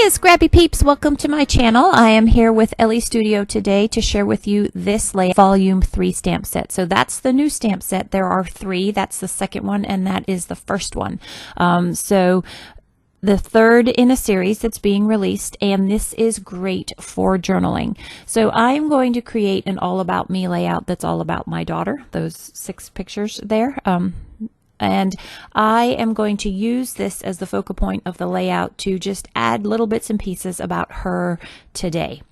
Scrappy peeps, welcome to my channel. I am here with Elle Studio today to share with you this layout volume 3 stamp set. So that's the new stamp set. There are 3. That's the second one, and that is the first one. So the third in a series that's being released, and this is great for journaling. So I'm going to create an all about me layout that's all about my daughter, those 6 pictures there. And I am going to use this as the focal point of the layout to just add little bits and pieces about her today.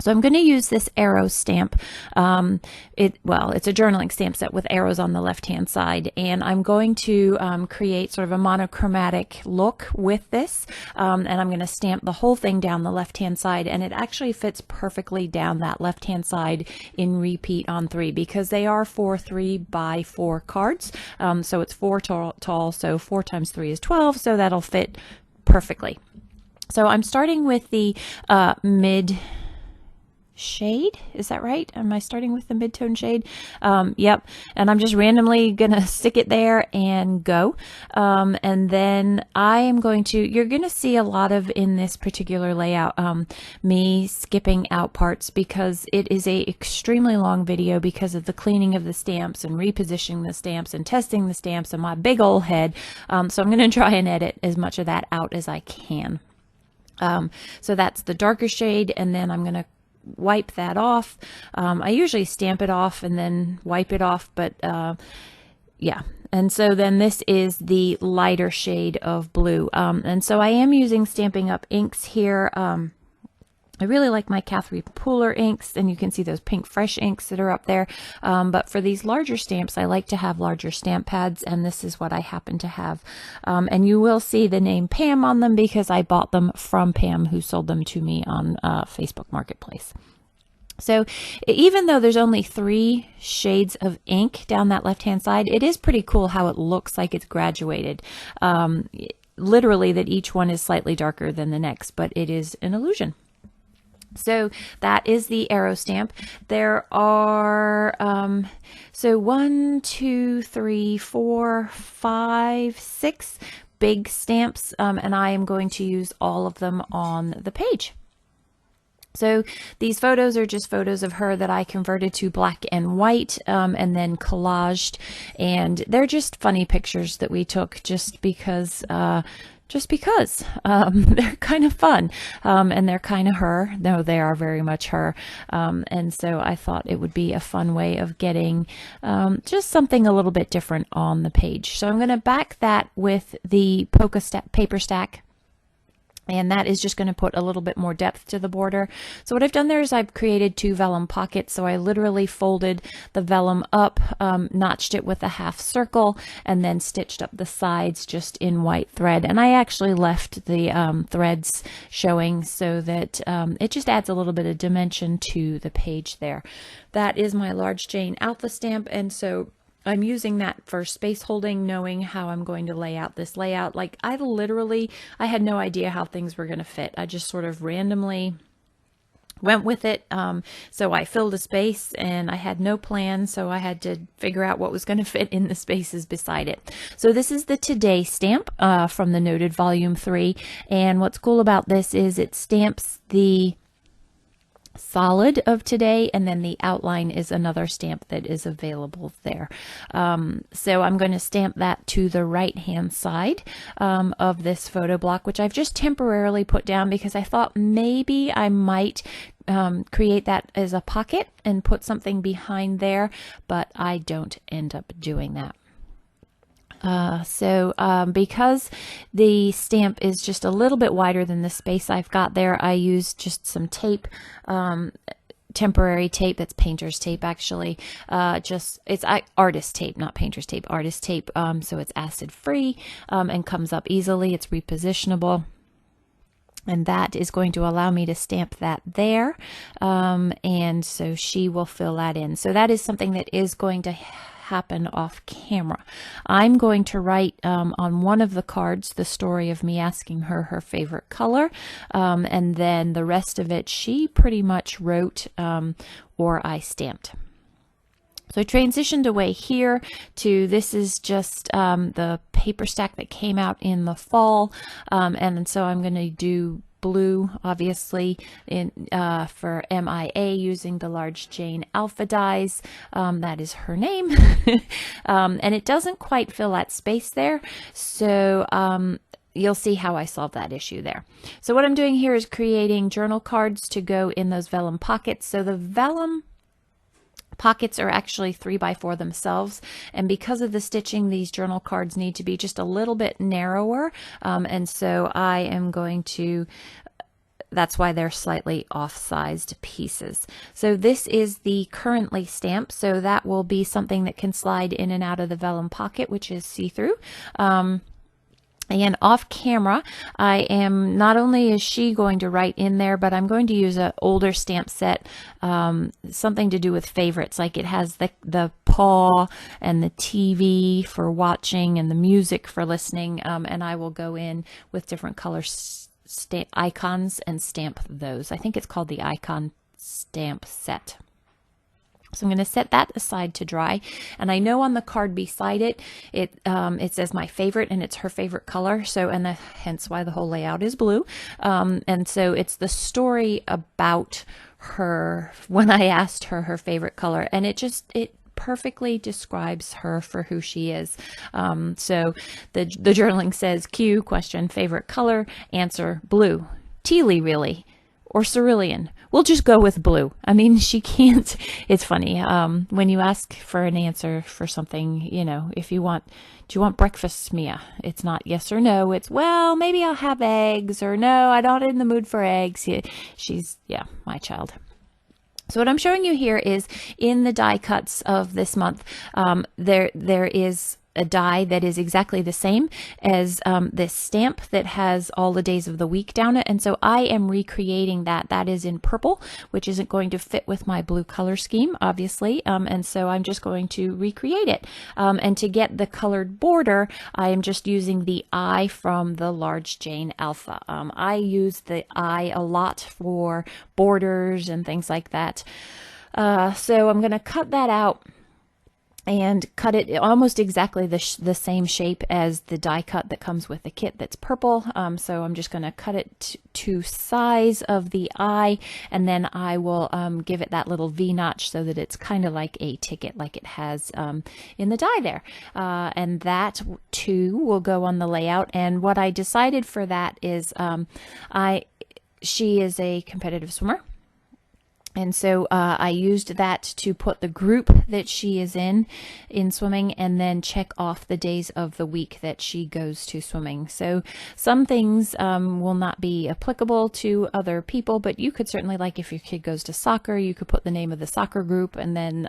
So I'm going to use this arrow stamp. It's a journaling stamp set with arrows on the left-hand side, and I'm going to create sort of a monochromatic look with this, and I'm going to stamp the whole thing down the left-hand side, and it actually fits perfectly down that left-hand side in repeat on 3 because they are 4 3x4 cards. So it's 4 tall, so 4 times 3 is 12, so that'll fit perfectly. So I'm starting with the mid shade, is that right? Am I starting with the mid-tone shade? Yep. And I'm just randomly gonna stick it there and go. And then I am going to, you're gonna see a lot of in this particular layout, me skipping out parts because it is a extremely long video because of the cleaning of the stamps and repositioning the stamps and testing the stamps and my big old head. So I'm gonna try and edit as much of that out as I can. So that's the darker shade, and then I'm gonna wipe that off. I usually stamp it off and then wipe it off, but yeah. And so then this is the lighter shade of blue. And so I am using Stampin' Up! Inks here. I really like my Catherine Pooler inks, and you can see those pink fresh inks that are up there. But for these larger stamps, I like to have larger stamp pads, and this is what I happen to have. And you will see the name Pam on them because I bought them from Pam, who sold them to me on Facebook Marketplace. So even though there's only 3 shades of ink down that left-hand side, it is pretty cool how it looks like it's graduated. Literally that each one is slightly darker than the next, but it is an illusion. So that is the arrow stamp. There are, so 1, 2, 3, 4, 5, 6 big stamps, and I am going to use all of them on the page. So these photos are just photos of her that I converted to black and white and then collaged, and they're just funny pictures that we took just because they're kind of fun, and they're kind of her. No, they are very much her. And so I thought it would be a fun way of getting just something a little bit different on the page. So I'm going to back that with the paper stack. And that is just going to put a little bit more depth to the border. So what I've done there is I've created 2 vellum pockets. So I literally folded the vellum up, notched it with a half circle, and then stitched up the sides just in white thread. And I actually left the threads showing so that it just adds a little bit of dimension to the page there. That is my large Jane Alpha stamp, and so I'm using that for space holding, knowing how I'm going to lay out this layout. Like I had no idea how things were going to fit. I just sort of randomly went with it. So I filled a space and I had no plan. So I had to figure out what was going to fit in the spaces beside it. So this is the Today stamp from the Noted Volume 3. And what's cool about this is it stamps the solid of today, and then the outline is another stamp that is available there. So I'm going to stamp that to the right hand side of this photo block, which I've just temporarily put down because I thought maybe I might create that as a pocket and put something behind there, but I don't end up doing that. Because the stamp is just a little bit wider than the space I've got there, I used just some tape, temporary tape. That's painter's tape, actually. It's artist tape, not painter's tape, artist tape. So it's acid free, and comes up easily. It's repositionable. And that is going to allow me to stamp that there. And so she will fill that in. So that is something that is going to happen off camera. I'm going to write on one of the cards the story of me asking her her favorite color, and then the rest of it she pretty much wrote or I stamped. So I transitioned away here to, this is just the paper stack that came out in the fall, and so I'm going to do blue, obviously, for MIA, using the large Jane Alpha dies. That is her name. And it doesn't quite fill that space there. So you'll see how I solve that issue there. So what I'm doing here is creating journal cards to go in those vellum pockets. So the vellum pockets are actually 3x4 themselves, and because of the stitching, these journal cards need to be just a little bit narrower, and so I am going to, that's why they're slightly off-sized pieces. So this is the currently stamp, so that will be something that can slide in and out of the vellum pocket, which is see-through. And off camera, I am, not only is she going to write in there, but I'm going to use an older stamp set, something to do with favorites, like it has the paw and the TV for watching and the music for listening, and I will go in with different color icons and stamp those. I think it's called the icon stamp set. So I'm going to set that aside to dry, and I know on the card beside it, it says my favorite, and it's her favorite color. So, and hence why the whole layout is blue. And so it's the story about her when I asked her her favorite color, and it perfectly describes her for who she is. So the journaling says Q, question, favorite color, answer, blue. Tealy, really? Or cerulean? We'll just go with blue. I mean, she can't, it's funny, when you ask for an answer for something, you know, if you want, do you want breakfast, Mia? It's not yes or no, it's, well, maybe I'll have eggs, or no, I'm not in the mood for eggs. She's, yeah, my child. So what I'm showing you here is in the die cuts of this month, there is a die that is exactly the same as this stamp that has all the days of the week down it, and so I am recreating that. That is in purple, which isn't going to fit with my blue color scheme, obviously, and so I'm just going to recreate it. And to get the colored border, I am just using the I from the large Jane Alpha. I use the I a lot for borders and things like that. So I'm going to cut that out and cut it almost exactly the same shape as the die cut that comes with the kit that's purple. So I'm just going to cut it to size of the eye, and then I will give it that little V notch so that it's kind of like a ticket, like it has in the die there. And that too will go on the layout. And what I decided for that is she is a competitive swimmer. And so I used that to put the group that she is in swimming, and then check off the days of the week that she goes to swimming. So some things will not be applicable to other people, but you could certainly, like if your kid goes to soccer, you could put the name of the soccer group and then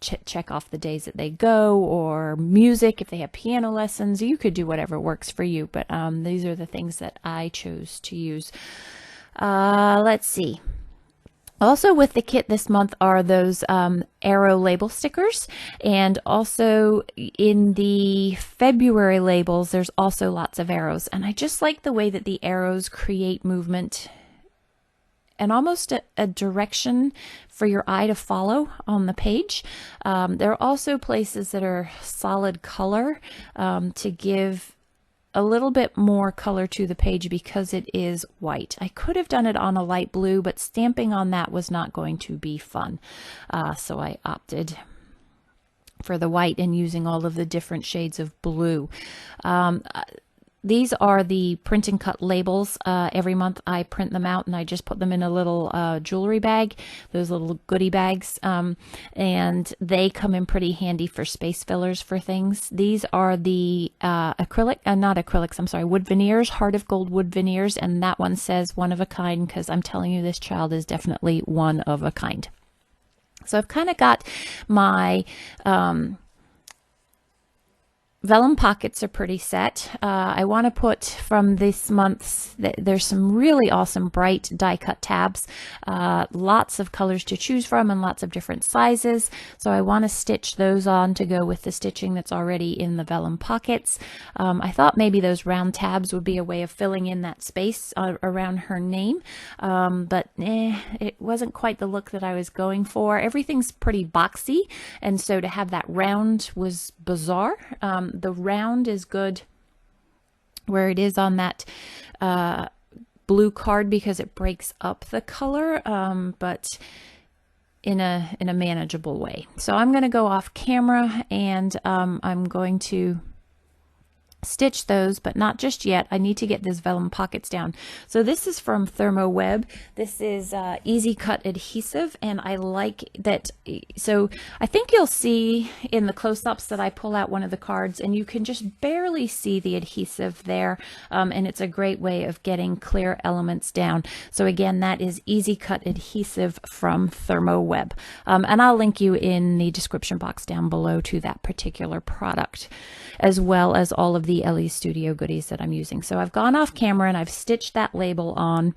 check off the days that they go, or music, if they have piano lessons. You could do whatever works for you, but these are the things that I chose to use. Let's see. Also with the kit this month are those arrow label stickers, and also in the February labels there's also lots of arrows, and I just like the way that the arrows create movement and almost a direction for your eye to follow on the page. There are also places that are solid color to give a little bit more color to the page because it is white. I could have done it on a light blue, but stamping on that was not going to be fun. So I opted for the white and using all of the different shades of blue. These are the print and cut labels. Every month I print them out and I just put them in a little jewelry bag, those little goodie bags, and they come in pretty handy for space fillers for things. These are the not acrylics, I'm sorry, wood veneers, Heart of Gold wood veneers, and that one says one of a kind because I'm telling you this child is definitely one of a kind. So I've kind of got my vellum pockets are pretty set. I want to put from this month's, there's some really awesome bright die cut tabs, lots of colors to choose from and lots of different sizes. So I want to stitch those on to go with the stitching that's already in the vellum pockets. I thought maybe those round tabs would be a way of filling in that space around her name, but it wasn't quite the look that I was going for. Everything's pretty boxy, and so to have that round was bizarre. The round is good where it is on that blue card because it breaks up the color, but in a manageable way. So I'm going to go off camera, and I'm going to stitch those, but not just yet. I need to get these vellum pockets down. So this is from Thermo Web. This is easy cut adhesive, and I like that. So I think you'll see in the close-ups that I pull out one of the cards, and you can just barely see the adhesive there, and it's a great way of getting clear elements down. So again, that is easy cut adhesive from Thermo Web, and I'll link you in the description box down below to that particular product, as well as all of the Elle Studio goodies that I'm using. So I've gone off camera and I've stitched that label on.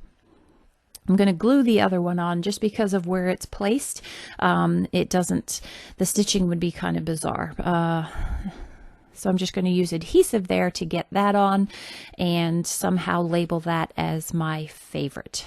I'm going to glue the other one on just because of where it's placed. It doesn't, the stitching would be kind of bizarre. So I'm just going to use adhesive there to get that on and somehow label that as my favorite.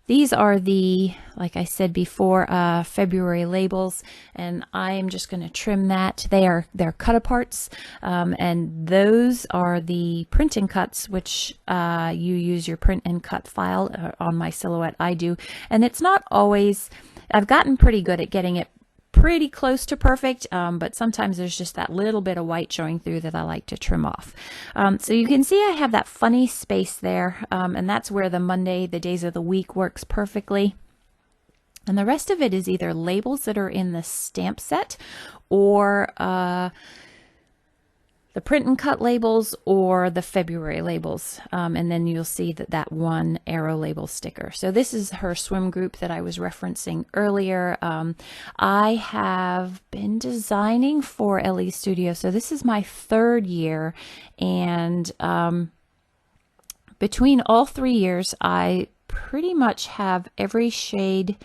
These are the, like I said before, February labels, and I'm just going to trim that. They're cut aparts, and those are the print and cuts, which you use your print and cut file. On my silhouette I do, and it's not always, I've gotten pretty good at getting it pretty close to perfect, but sometimes there's just that little bit of white showing through that I like to trim off. So you can see I have that funny space there, and that's where the Monday, the days of the week, works perfectly. And the rest of it is either labels that are in the stamp set, or the print and cut labels, or the February labels, and then you'll see that one arrow label sticker. So this is her swim group that I was referencing earlier. I have been designing for Elle Studio, so this is my 3rd year, and between all 3 years I pretty much have every shade,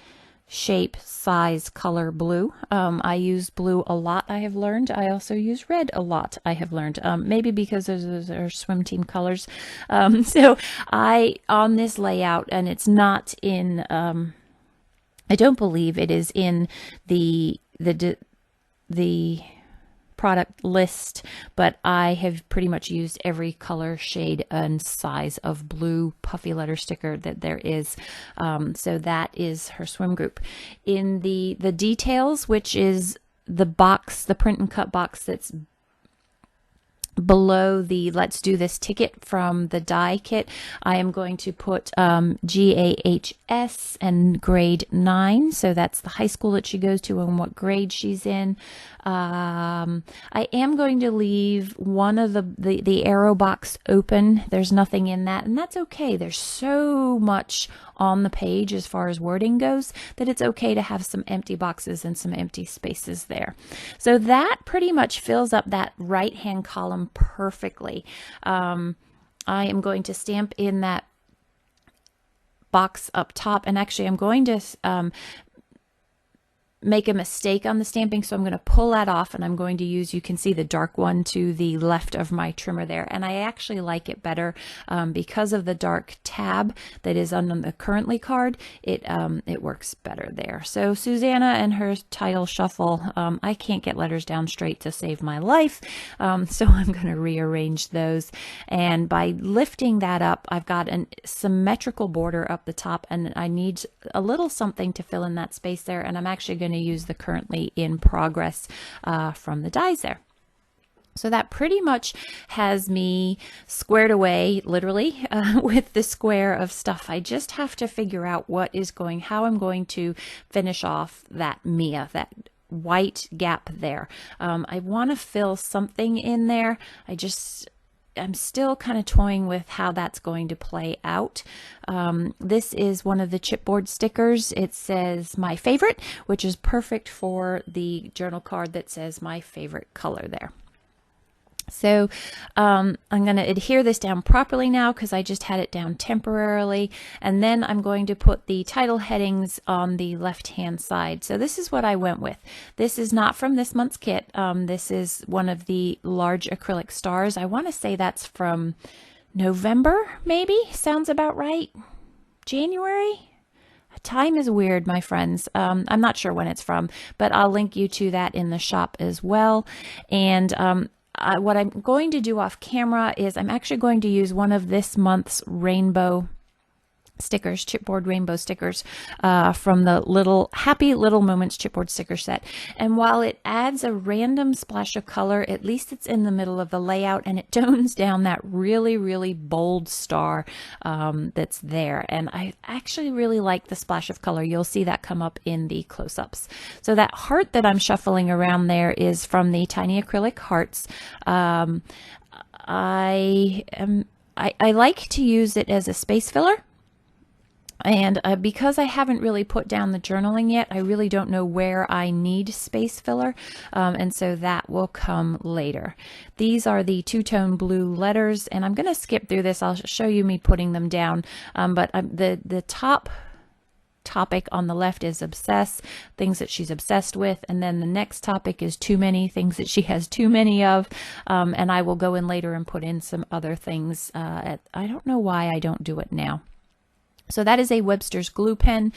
shape, size, color blue. I use blue a lot, I have learned. I also use red a lot, I have learned. Maybe because those are swim team colors. So on this layout, and it's not in, I don't believe it is in the product list, but I have pretty much used every color, shade, and size of blue puffy letter sticker that there is. So that is her swim group. In the details, which is the box, the print and cut box that's below the Let's Do This ticket from the die kit, I am going to put GAHS and grade 9. So that's the high school that she goes to and what grade she's in. I am going to leave one of the arrow box open. There's nothing in that, and that's okay. There's so much on the page as far as wording goes that it's okay to have some empty boxes and some empty spaces there. So that pretty much fills up that right hand column perfectly. I am going to stamp in that box up top, and actually I'm going to make a mistake on the stamping, so I'm going to pull that off, and I'm going to use, you can see the dark one to the left of my trimmer there, and I actually like it better because of the dark tab that is on the currently card. It works better there. So Suzanna and her title shuffle, I can't get letters down straight to save my life, so I'm going to rearrange those, and by lifting that up, I've got a symmetrical border up the top, and I need a little something to fill in that space there, and I'm actually going to use the currently in progress from the dies there. So that pretty much has me squared away, literally, with the square of stuff. I just have to figure out how I'm going to finish off that Mia, that white gap there. I want to fill something in there. I'm still kind of toying with how that's going to play out. This is one of the chipboard stickers. It says my favorite, which is perfect for the journal card that says my favorite color there. So I'm going to adhere this down properly now because I just had it down temporarily, and then I'm going to put the title headings on the left hand side. So this is what I went with. This is not from this month's kit. This is one of the large acrylic stars. I want to say that's from November, maybe? Sounds about right. January? Time is weird, my friends. I'm not sure when it's from, but I'll link you to that in the shop as well. And what I'm going to do off camera is I'm actually going to use one of this month's rainbow stickers, chipboard rainbow stickers, from the little Happy Little Moments chipboard sticker set. And while it adds a random splash of color, at least it's in the middle of the layout, and it tones down that really, really bold star that's there. And I actually really like the splash of color. You'll see that come up in the close-ups. So that heart that I'm shuffling around there is from the Tiny Acrylic Hearts. I like to use it as a space filler. And because I haven't really put down the journaling yet, I really don't know where I need space filler, and so that will come later. These are the two-tone blue letters, and I'm going to skip through this. I'll show you me putting them down, but the top topic on the left is obsess, things that she's obsessed with, and then the next topic is too many, things that she has too many of, and I will go in later and put in some other things. I don't know why I don't do it now. So that is a Webster's glue pen,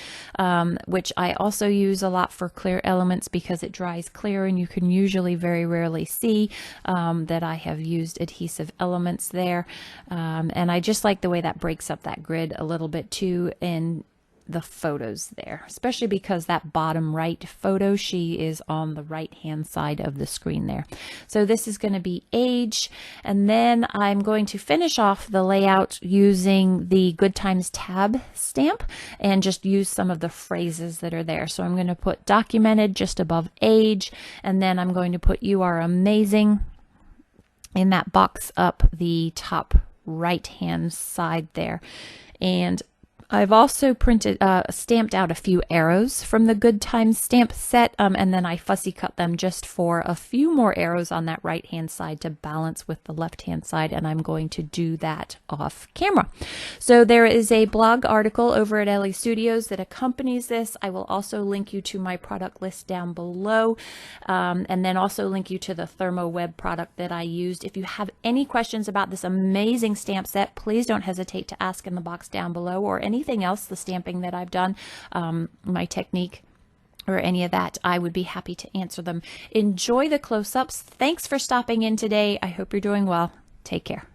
which I also use a lot for clear elements because it dries clear, and you can usually very rarely see that I have used adhesive elements there. And I just like the way that breaks up that grid a little bit too in the photos there, especially because that bottom right photo, she is on the right hand side of the screen there. So this is going to be age, and then I'm going to finish off the layout using the Good Times tab stamp and just use some of the phrases that are there. So I'm going to put documented just above age, and then I'm going to put you are amazing in that box up the top right hand side there. And I've also stamped out a few arrows from the Good Times stamp set, and then I fussy cut them just for a few more arrows on that right hand side to balance with the left hand side, and I'm going to do that off camera. So there is a blog article over at Elle Studios that accompanies this. I will also link you to my product list down below, and then also link you to the Thermo Web product that I used. If you have any questions about this amazing stamp set, please don't hesitate to ask in the box down below, or anything else, the stamping that I've done, my technique, or any of that, I would be happy to answer them. Enjoy the close-ups. Thanks for stopping in today. I hope you're doing well. Take care.